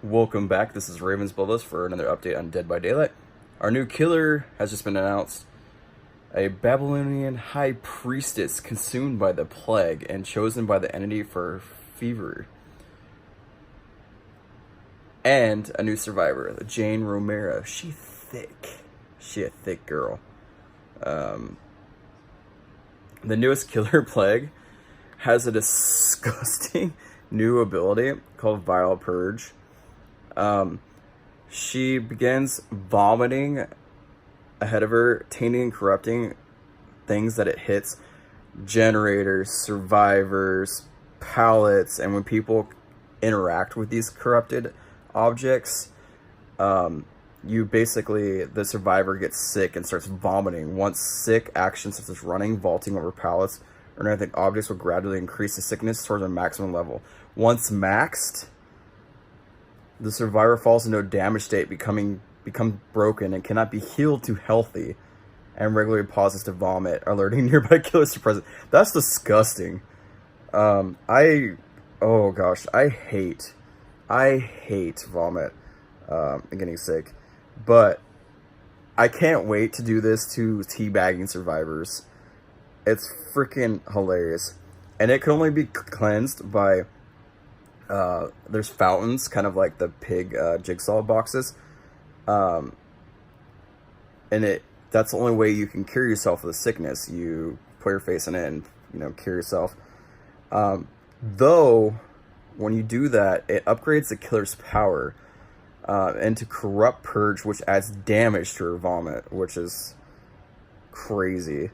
Welcome back. This is Ravensbloodlust for another update on Dead by Daylight. Our new killer has just been announced. A Babylonian high priestess consumed by the plague and chosen by the entity for fever. And a new survivor, Jane Romero. She thick. She a thick girl. The newest killer plague has a disgusting new ability called Vile Purge. She begins vomiting ahead of her, tainting and corrupting things that it hits: generators, survivors, pallets, and when people interact with these corrupted objects, you basically, the survivor gets sick and starts vomiting. Once sick, actions such as running, vaulting over pallets, or anything objects will gradually increase the sickness towards a maximum level. Once maxed, the survivor falls into a damaged state, becomes broken, and cannot be healed to healthy, and regularly pauses to vomit, alerting nearby killers to present. That's disgusting. Oh gosh, I hate vomit and getting sick, but I can't wait to do this to teabagging survivors. It's freaking hilarious, and it can only be cleansed by there's fountains, kind of like the pig jigsaw boxes, and that's the only way you can cure yourself of the sickness. You put your face in it and cure yourself. Though when you do that, it upgrades the killer's power into Corrupt Purge, which adds damage to her vomit, which is crazy.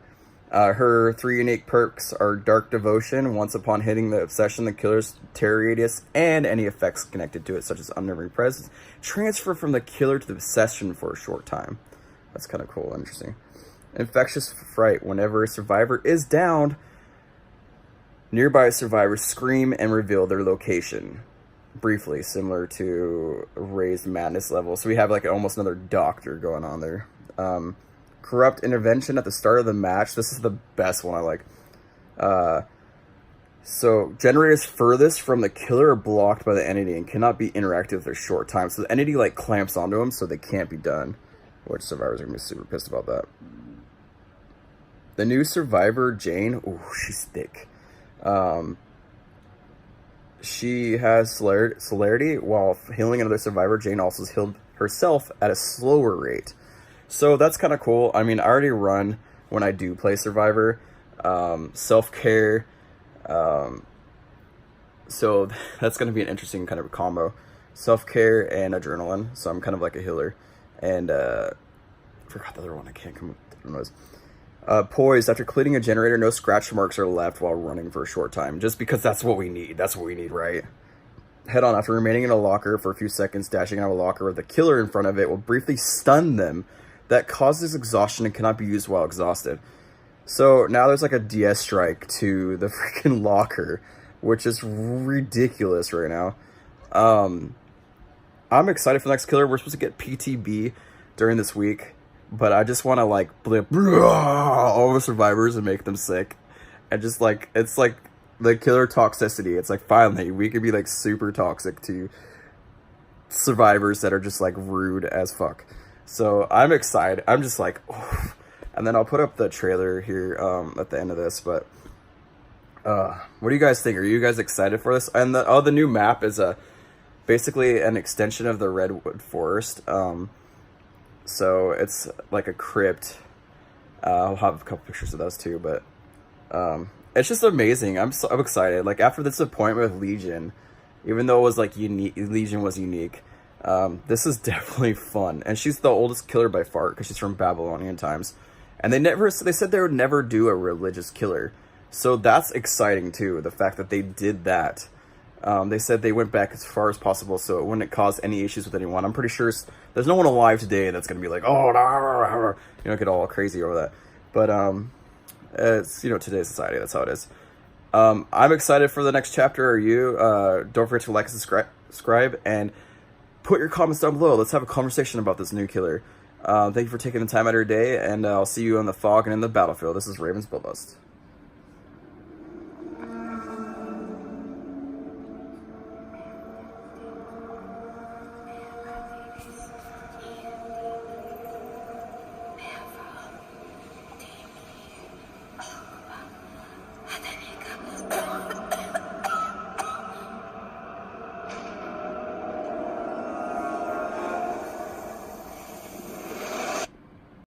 Her 3 unique perks are Dark Devotion. Once upon hitting the obsession, the killer's terror radius and any effects connected to it, such as unnerving presence, transfer from the killer to the obsession for a short time. That's kind of cool, interesting. Infectious Fright. Whenever a survivor is downed, nearby survivors scream and reveal their location. Briefly, similar to Raised Madness level. So we have like almost another doctor going on there. Corrupt Intervention at the start of the match. This is the best one I like. So generators furthest from the killer are blocked by the entity and cannot be interacted for a short time. So the entity like clamps onto them so they can't be done. Which survivors are going to be super pissed about that. The new survivor, Jane. Ooh, she's thick. She has celerity. While healing another survivor, Jane also has healed herself at a slower rate. So that's kind of cool. I mean, I already run when I do play Survivor. Self-care. So that's going to be an interesting kind of combo. Self-care and adrenaline. So I'm kind of like a healer. And I forgot the other one. I can't come up with the noise. Poised. After cleaning a generator, no scratch marks are left while running for a short time. Just because that's what we need. That's what we need, right? Head on. After remaining in a locker for a few seconds, dashing out of a locker with the killer in front of it will briefly stun them. That causes exhaustion and cannot be used while exhausted. So now there's like a DS strike to the freaking locker, which is ridiculous right now. I'm excited for the next killer. We're supposed to get PTB during this week, but I just want to like blip all the survivors and make them sick. And just like, it's like the killer toxicity. It's like finally we could be like super toxic to survivors that are just like rude as fuck. So I'm excited. I'm just like, oof. And then I'll put up the trailer here at the end of this. But what do you guys think? Are you guys excited for this? And the new map is basically an extension of the Redwood Forest. So it's like a crypt. I'll have a couple pictures of those too. But it's just amazing. I'm excited. Like after the disappointment with Legion, even though it was like unique, Legion was unique. This is definitely fun, and she's the oldest killer by far because she's from Babylonian times, and they said they would never do a religious killer, so that's exciting too. The fact that they did that, they said they went back as far as possible so it wouldn't cause any issues with anyone. I'm pretty sure there's no one alive today that's gonna be like, oh, get all crazy over that. But it's today's society. That's how it is. I'm excited for the next chapter. Are you? Don't forget to like and subscribe and put your comments down below. Let's have a conversation about this new killer. Thank you for taking the time out of your day, and I'll see you on the fog and in the battlefield. This is Ravensbloodlust.